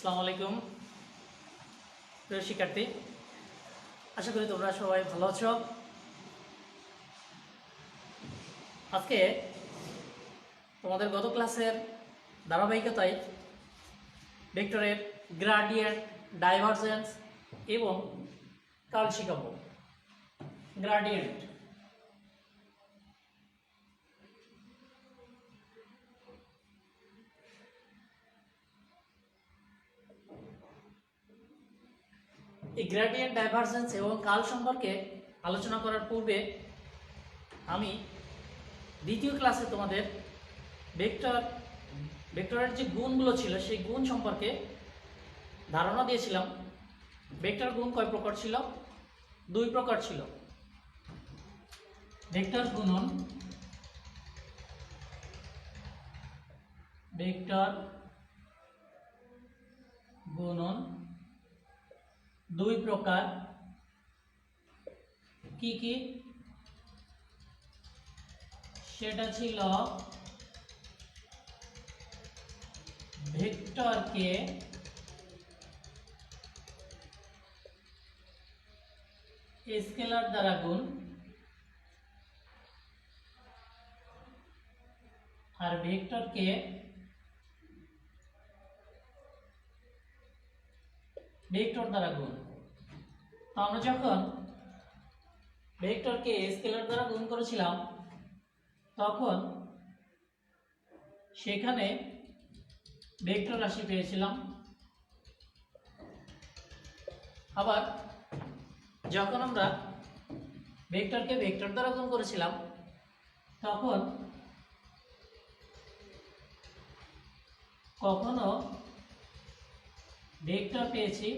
আসসালামু আলাইকুম প্রিয় শিক্ষার্থী, আশা করি তোমরা সবাই ভালো আছো। আজকে তোমাদের গত ক্লাসের ধারাবাহিকতায় ভেক্টরের গ্রেডিয়েন্ট, ডাইভারজেন্স এবং কার্ল শিখাবো। গ্রেডিয়েন্ট এই গ্রেডিয়েন্ট, ডাইভারজেন্স এবং কার্ল সম্পর্কে আলোচনা করার পূর্বে আমি দ্বিতীয় ক্লাসে তোমাদের ভেক্টরের যে গুণগুলো ছিল সেই গুণ সম্পর্কে ধারণা দিয়েছিলাম। ভেক্টর গুণ কয় প্রকার ছিল? দুই প্রকার ছিল। ভেক্টর গুণন, ভেক্টর গুণন দুই প্রকার। কি কি? সেটা ছিল ভেক্টরকে স্কেলার দ্বারা গুণ আর ভেক্টরকে ভেক্টর দ্বারা গুণ। তো আমরা যখন ভেক্টরকে স্কেলার দ্বারা গুণ করেছিলাম তখন সেখানে ভেক্টর রাশি পেয়েছিলাম। আবার যখন আমরা ভেক্টরকে ভেক্টর দ্বারা গুণ করেছিলাম তখন কখনো ভেক্টর পেয়েছি,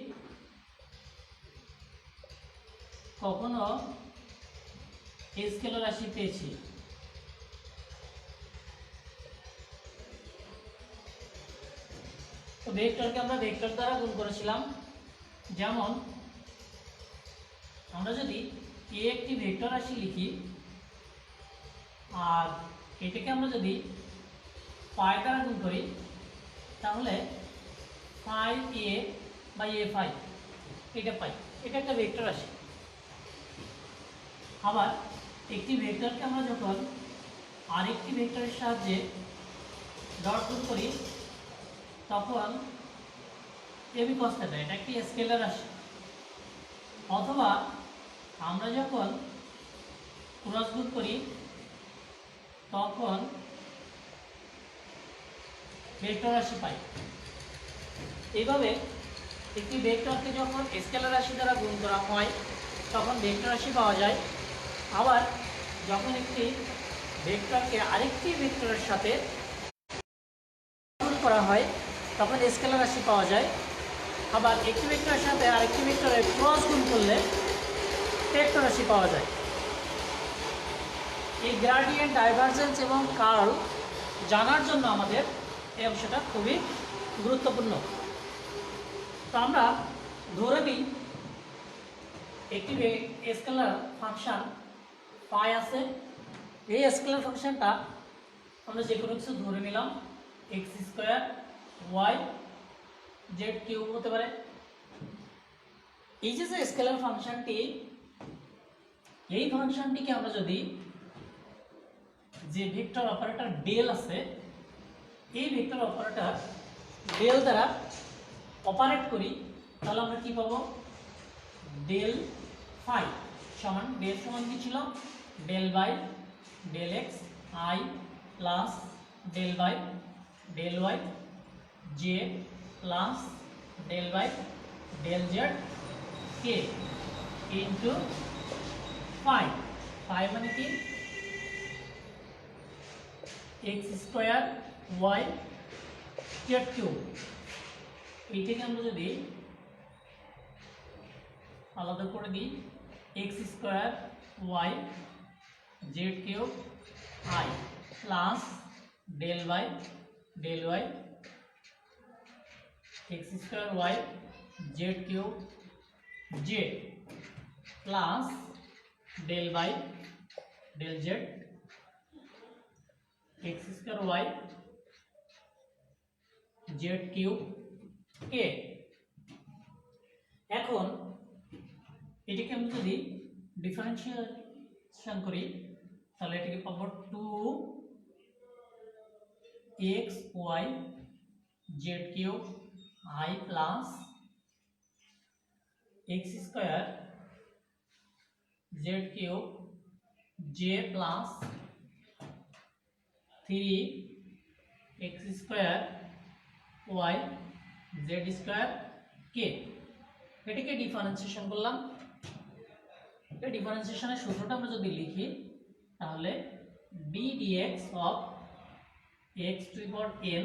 কখনো স্কেলার রাশি পেয়েছি। তো ভেক্টরকে আমরা ভেক্টর দ্বারা গুণ করেছিলাম। যেমন আমরা যদি এ একটি ভেক্টর রাশি লিখি আর এটাকে আমরা যদি পাই দ্বারা গুণ করি তাহলে পাই এ বাই এ পাই, এটা পাই, এটা একটা ভেক্টর রাশি। আবার একটি ভেক্টরকে আমরা যখন আরেকটি ভেক্টরের সাহায্যে ডট গুণ করি তখন এবি কস থিটা, এটা একটি স্কেলার রাশি। অথবা আমরা যখন ক্রস গুণ করি তখন ভেক্টর রাশি পাই। এইভাবে একটি ভেক্টরকে যখন স্কেলার রাশি দ্বারা গুণ করা হয় তখন ভেক্টর রাশি পাওয়া যায়। আবার যখন একটি ভেক্টরকে আরেকটি ভেক্টরের সাথে গুণ করা হয় তখন স্কেলার রাশি পাওয়া যায়। আবার একটি ভেক্টরের সাথে আরেকটি ভেক্টরের ক্রস গুণ করলে ভেক্টর রাশি পাওয়া যায়। এই গ্রেডিয়েন্ট, ডাইভারজেন্স এবং কার্ল জানার জন্য আমাদের এই অংশটা খুবই গুরুত্বপূর্ণ। তো আমরা ধরে নিই একটি স্কেলার ফাংশন পাই আছে। এই স্কেলার ফাংশনটা আমরা যে কোনো কিছু ধরে নিলাম, x square Y Z cube হতে পারে। এই যে স্কেলার ফাংশনটি, এই ফাংশনটিকে আমরা যদি যে ভেক্টর অপারেটর ডেল আছে এই ভেক্টর অপারেটর ডেল দ্বারা অপারেট করি তাহলে আমরা কি পাবো? ডেল ফাই সমান, ডেল সমান কি ছিল? Del by del X I plus del by del Y J plus del by del Z K into phi. Phi মানে কি? X square Y Z cube. এইটাকে আমরা যদি আলাদা করে দিই, X square Y Z cube I plus del by del Y X square Y Z cube J plus del by del Z X square Y Z cube K. এখন এটাকে আমি যদি ডিফারেন্সিয়েশন করি তাহলে এটাকে পাবো 2xy z cube I plus x square z cube j plus 3x square y z square k। এটাকে differentiation করলাম। এই ডিফারেন্সিয়েশনের সূত্রটা আমরা যদি লিখি তাহলে d dx of x to the power n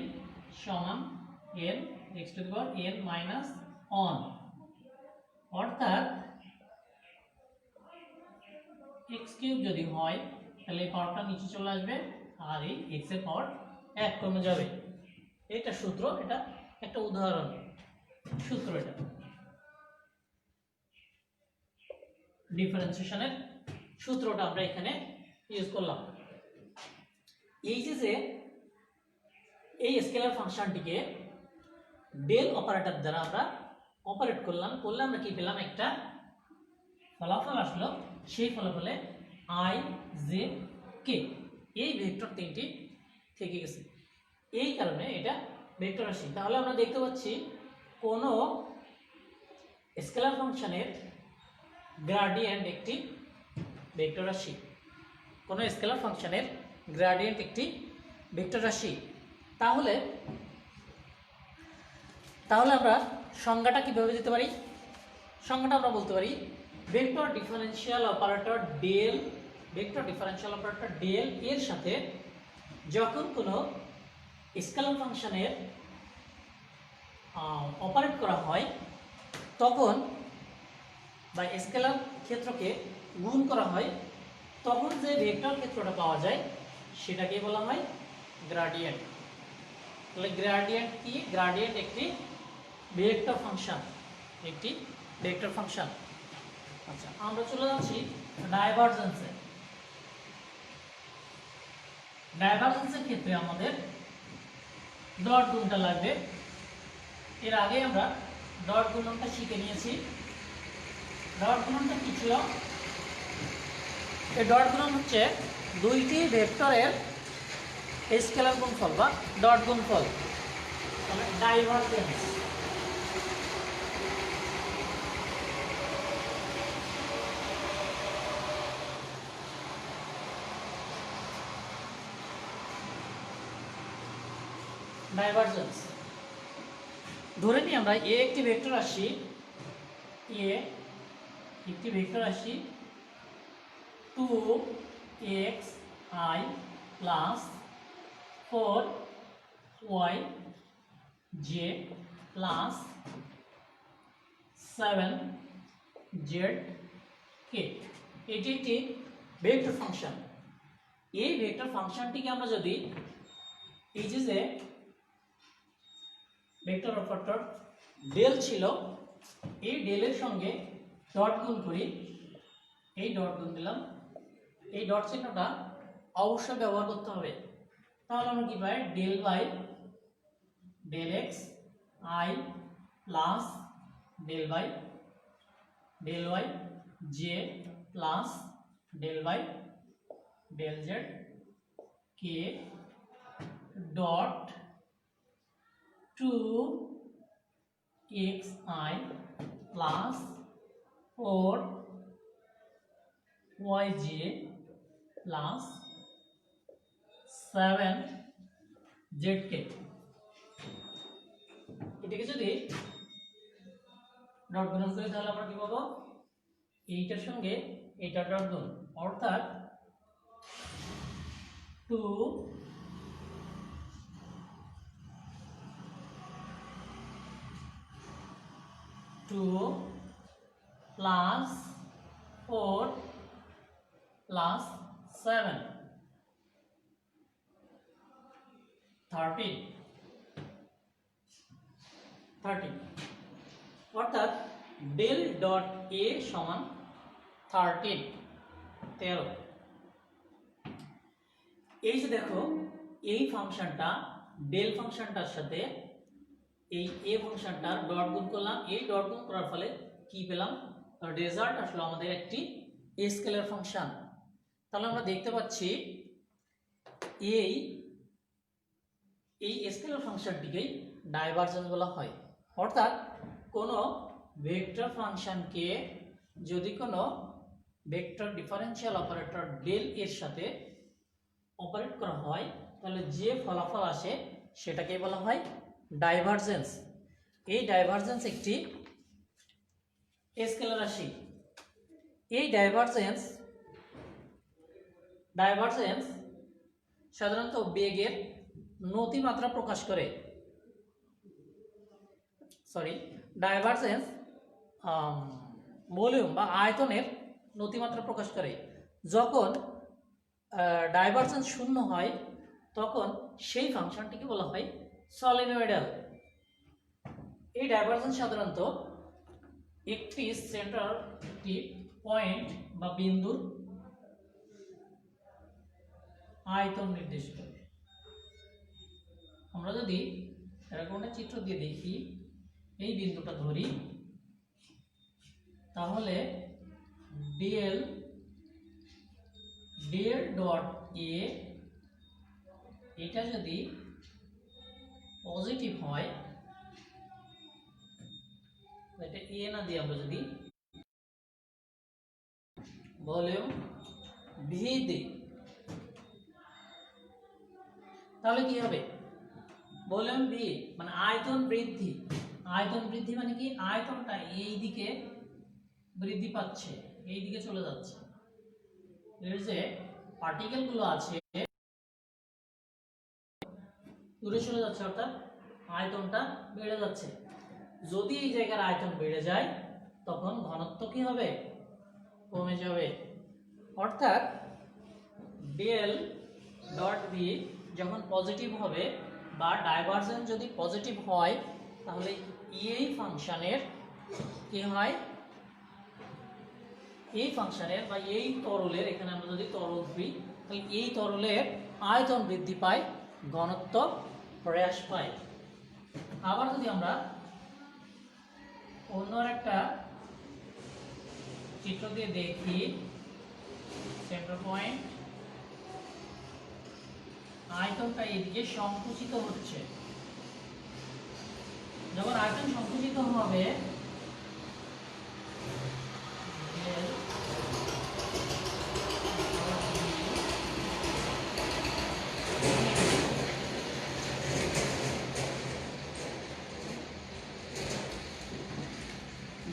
সমান n x to the power n minus 1, অর্থাৎ x কিউব যদি হয় তাহলে এই পাওয়ারটা নিচে চলে আসবে আর এই x এর পাওয়ার 1 কমে যাবে। এটা সূত্র, এটা একটা উদাহরণ সূত্র। এটা ডিফারেন্সিয়েশনের সূত্রটা আমরা এখানে ইউজ করলাম। এই যে এই স্কেলার ফাংশনটিকে ডেল অপারেটর দ্বারা আমরা অপারেট করলে আমরা কি পেলাম, একটা ফলাফল আসলো। সেই ফলাফলে I J K এই ভেক্টর তিনটি থেকে গেছে, এই কারণে এটা ভেক্টর রাশি। তাহলে আমরা দেখতে পাচ্ছি কোন স্কেলার ফাংশনের গ্রেডিয়েন্ট একটি ভেক্টর রাশি, কোন স্কেলার ফাংশনের গ্রেডিয়েন্ট একটি ভেক্টর রাশি। তাহলে আমরা সংজ্ঞাটা কিভাবে দিতে পারি? সংজ্ঞাটা আমরা বলতে পারি vector differential operator del, vector differential operator del এর সাথে যখন কোনো স্কেলার ফাংশনের অপারেট করা হয় তখন, বা স্কেলার ক্ষেত্রকে গুণ করা হয়, তখন যে ভেক্টর ক্ষেত্রটা পাওয়া যায় সেটাকে বলা হয় গ্রেডিয়েন্ট। তাহলে গ্রেডিয়েন্ট কি? গ্রেডিয়েন্ট একটি ভেক্টর ফাংশন, একটি ভেক্টর ফাংশন। আচ্ছা, আমরা চলে যাচ্ছি ডাইভারজেন্সে। ডাইভারজেন্সের ক্ষেত্রে আমাদের ডট গুণটা লাগবে। এর আগে আমরা ডট গুণনটা শিখে নিয়েছি। ডট গুণনটা কি ছিল? এই ডট গুণন হচ্ছে দুইটি ভেক্টরের স্কেলার গুণফল বা ডট গুণফল। তাহলে ডাইভারজেন্স, ডাইভারজেন্স ধরে নিই আমরা এ একটি ভেক্টর রাশি, এ একটি ভেক্টর রাশি 2xi plus 4yj plus 7zk। এটি একটি ভেক্টর ফাংশন। এই ভেক্টর ফাংশনটিকে আমরা যদি এই যে ভেক্টর অপারেটর ডেল ছিল, এই ডেলের সঙ্গে ডট গুণ করি, এই ডট গুণ দিলাম, এই ডট চিহ্নটা অবশ্যই ব্যবহার করতে হবে। তাহলে আমরা কি পাই? Del by del X I plus del by del Y J plus del by del Z K dot 2xi plus 4yj plus 7zk। এটাকে যদি ডট গুণ করি তাহলে আমরা কি পাবো? এইটার সঙ্গে এইটার ডট গুণ, অর্থাৎ 2 প্লাস 4 প্লাস 7 13, অর্থাৎ ডেল ডট এ সমান 13। এই যে দেখো, এই ফাংশনটা ডেল ফাংশনটার সাথে এই এ ফাংশনটার ডট গুণ করলাম, এই ডট গুণ করার ফলে কি পেলাম, রেজাল্ট আসলো আমাদের একটি স্কেলার ফাংশন। তাহলে আমরা দেখতে পাচ্ছি এই স্কেলার ফাংশনটিকেই ডাইভারজেন্স বলা হয়। অর্থাৎ কোনো ভেক্টর ফাংশনকে যদি কোনো ভেক্টর ডিফারেনশিয়াল অপারেটর ডেল এর সাথে অপারেট করা হয় তাহলে যে ফলাফল আসে সেটাকে বলা হয় ডাইভারজেন্স। এই ডাইভারজেন্স একটি স্কেলার রাশি। এই ডাইভারজেন্স সাধারণত বেগের নতিমাত্রা প্রকাশ করে, ডাইভারজেন্স ভলিউম বা আয়তনের নতিমাত্রা প্রকাশ করে। যখন ডাইভারজেন্স শূন্য হয় তখন সেই ফাংশনটিকে বলা হয় সলিনয়েডাল। এই ডাইভারজেন্স সাধারণত একটি সেন্টার, একটি পয়েন্ট বা বিন্দুর আয়তন নির্দেশ করে। আমরা যদি এরকম একটা চিত্র দিয়ে দেখি, এই বিন্দুটা ধরি, তাহলে ডিএল ডট এ এটা যদি পজিটিভ হয়, এটা এ না দিয়ে আমরা যদি ভলিউম ভি দিই তাহলে কি হবে, ভলিউম ভি মানে আয়তন বৃদ্ধি। আয়তন বৃদ্ধি মানে কি, আয়তনটা এই দিকে বৃদ্ধি পাচ্ছে, এই দিকে চলে যাচ্ছে। এর যে পার্টিকেল গুলো আছে দূরে চলে যাচ্ছে, অর্থাৎ আয়তনটা বেড়ে যাচ্ছে। যদি এই জায়গার আয়তন বেড়ে যায় তখন ঘনত্ব কি হবে, কমে যাবে। অর্থাৎ ডেল ডট ভি যখন পজিটিভ হবে বা ডাইভারজেন্স যদি পজিটিভ হয় তাহলে এই ফাংশনের কি হয়, এই ফাংশনের বা এই তরলের, এখানে আমরা যদি তরল ধরি তাহলে এই তরলের আয়তন বৃদ্ধি পায়, ঘনত্ব হ্রাস পায়। আবার যদি আমরা অন্য একটা চিত্র দিয়ে দেখি, সেন্টার পয়েন্ট, আয়তনটা এদিকে সংকুচিত হচ্ছে। যখন আয়তন সংকুচিত হবে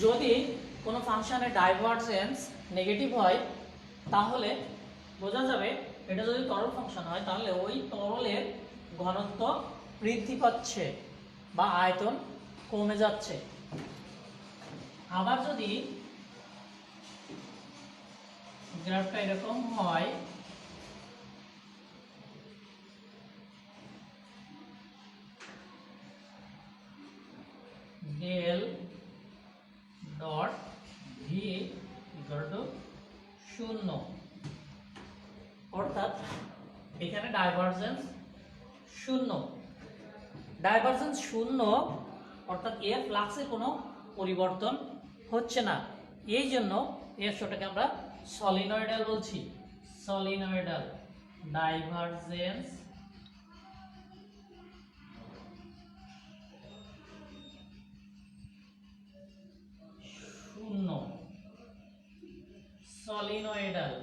যদি কোনো ফাংশনের ডাইভারজেন্স নেগেটিভ হয় তাহলে বোঝা যাবে এটা যদি তরল ফাংশন হয় তাহলে ওই তরলের ঘনত্ব বৃদ্ধি পাচ্ছে বা আয়তন কমে যাচ্ছে। আবার যদি গ্রাফটা এরকম হয়, del dot v equal to 0, অর্থাৎ এখানে ডাইভারজেন্স 0। ডাইভারজেন্স 0 অর্থাৎ এর ফ্লাক্সে কোনো পরিবর্তন হচ্ছে না, এই জন্য এর সেটাকে আমরা সলিনয়েডাল বলছি। সলিনয়েডাল ডাইভারজেন্স শূন্য, সলিনয়েডাল।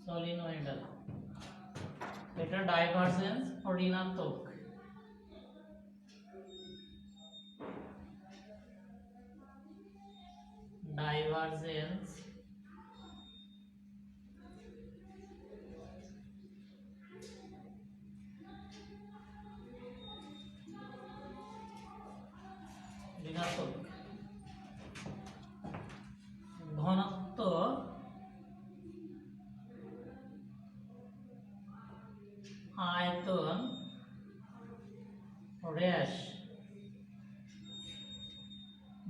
সলিনয়েডাল এটা ডাইভারজেন্স ঋণাত্মক। ডাইভারজেন্স ঋণাত্মক। ঘনত্ব আয়তন হ্রাস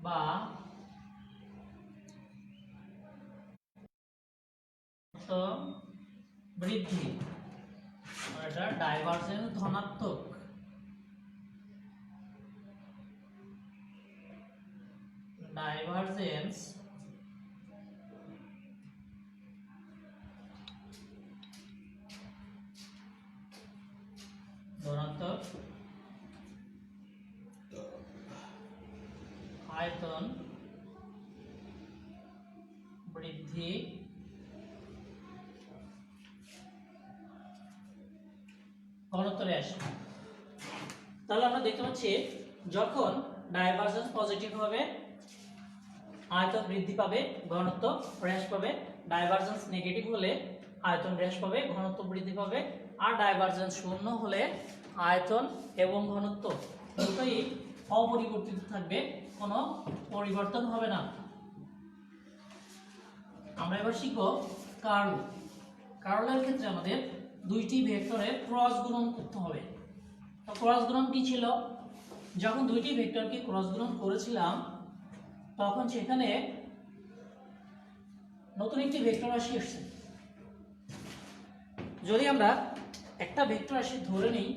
বা বৃদ্ধি। এটা ডাইভারজেন্স ধনাত্মক, ডাইভারজেন্স ধনাত্মক, আয়তন বৃদ্ধি ঘনত্ব হ্রাস। তাহলে আমরা দেখতে পাচ্ছি যখন ডাইভারজেন্স পজিটিভ হবে আয়তন বৃদ্ধি পাবে, ঘনত্ব হ্রাস পাবে। ডাইভারজেন্স নেগেটিভ হলে আয়তন হ্রাস পাবে, ঘনত্ব বৃদ্ধি পাবে। আর ডাইভারজেন্স শূন্য হলে আয়তন এবং ঘনত্ব দুটোই অপরিবর্তিত থাকবে, কোনো পরিবর্তন হবে না। আমরা এবার শিখব কার্ল। কার্লের ক্ষেত্রে আমাদের দুইটি ভেক্টরের ক্রস গুণন করতে হবে। তো ক্রস গুণন কি ছিল? যখন দুইটি ভেক্টরকে ক্রস গুণন করেছিলাম তখন সেখানে নতুন একটি ভেক্টর রাশি এসেছে। যদি আমরা একটা ভেক্টর রাশি ধরে নিই,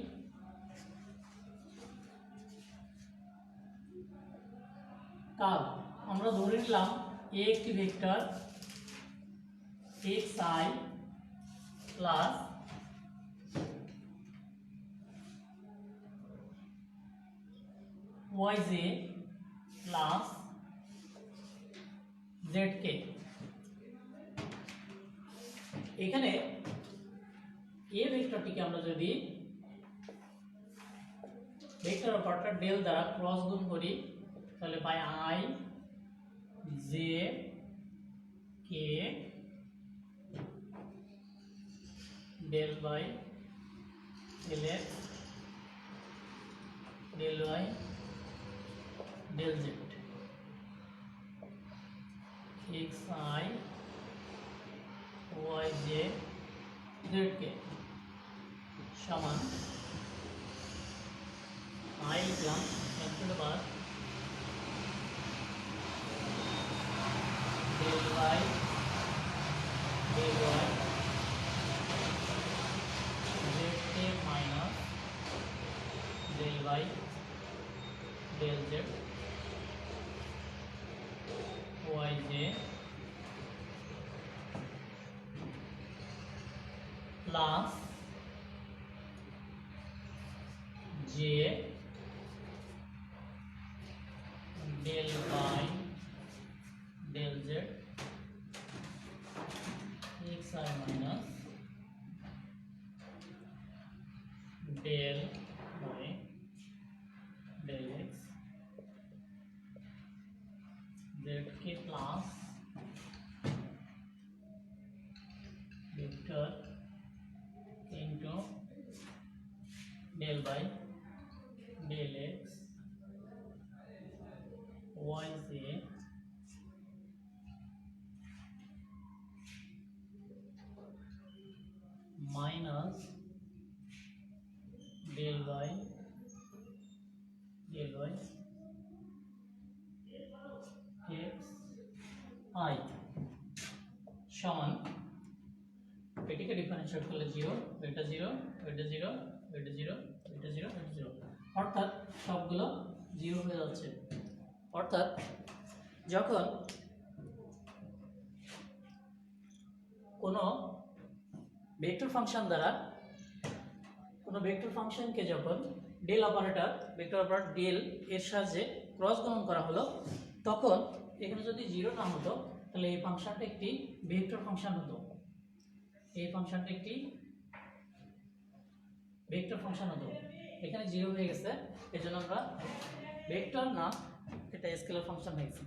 কাল আমরা ধরে নিলাম এ একটি vector xi plus yj plus zk। এখানে এ ভেক্টরটিকে আমরা যদি ভেক্টর অপারেটর ডেল দ্বারা ক্রস গুণ করি তাহলে পাই i j k del by del x del y del z x I y j z k সমান i লিখলাম এর বাদ del y del y z k minus del y del z y j plus j del y del z xi minus del y del x zk plus vector into del by del x yj minus del y del y x I সমান এটিকে differentiate করলে 0 এটা 0 এটা 0 এটা 0 এটা 0 এটা 0 অর্থাৎ সবগুলো 0 হয়ে যাচ্ছে। অর্থাৎ যখন কোনো ভেক্টর ফাংশন দ্বারা কোনো ভেক্টর ফাংশনকে যখন del operator vector operator del এর সাহায্যে ক্রস গুণন করা হলো তখন এখানে যদি 0 না হতো তাহলে এই ফাংশনটা একটি ভেক্টর ফাংশন হতো, এই ফাংশনটা একটি ভেক্টর ফাংশন হতো। এখানে 0 হয়ে গেছে এজন্য আমরা ভেক্টর না এটা স্কেলার ফাংশন হয়ে গেছে।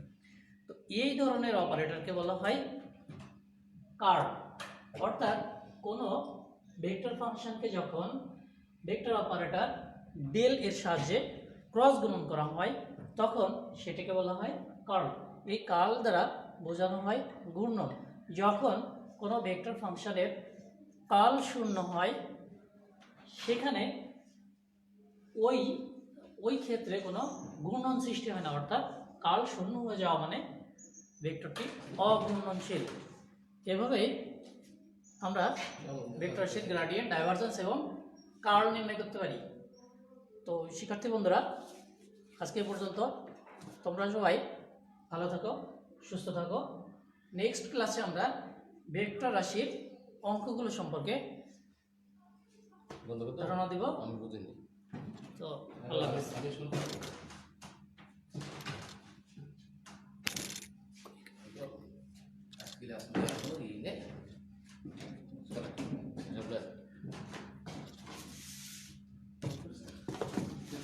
তো এই ধরনের অপারেটরকে বলা হয় কার্ল। অর্থাৎ কোনো ভেক্টর ফাংশনকে যখন ভেক্টর অপারেটর ডেল এর সাহায্যে ক্রস গুণন করা হয় তখন সেটাকে বলা হয় কার্ল। এই কার্ল দ্বারা বোঝানো হয় ঘূর্ণন। যখন কোনো ভেক্টর ফাংশনের কার্ল শূন্য হয় সেখানে ওই ক্ষেত্রে কোনো ঘূর্ণন সৃষ্টি হয় না, অর্থাৎ কার্ল শূন্য হয়ে যাওয়া মানে ভেক্টরটি অঘূর্ণনশীল। এভাবেই আমরা ভেক্টর রাশির গ্রেডিয়েন্ট, ডাইভারজেন্স এবং কার্ল নির্ণয় করতে পারি। তো শিক্ষার্থী বন্ধুরা, আজকে এ পর্যন্ত। তোমরা সবাই ভালো থাকো, সুস্থ থাকো। নেক্সট ক্লাসে আমরা ভেক্টর রাশির অঙ্কগুলো সম্পর্কে ধারণা দিব। তো আল্লাহ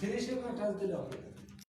ফিনিশিং টাচ দিলে হবে।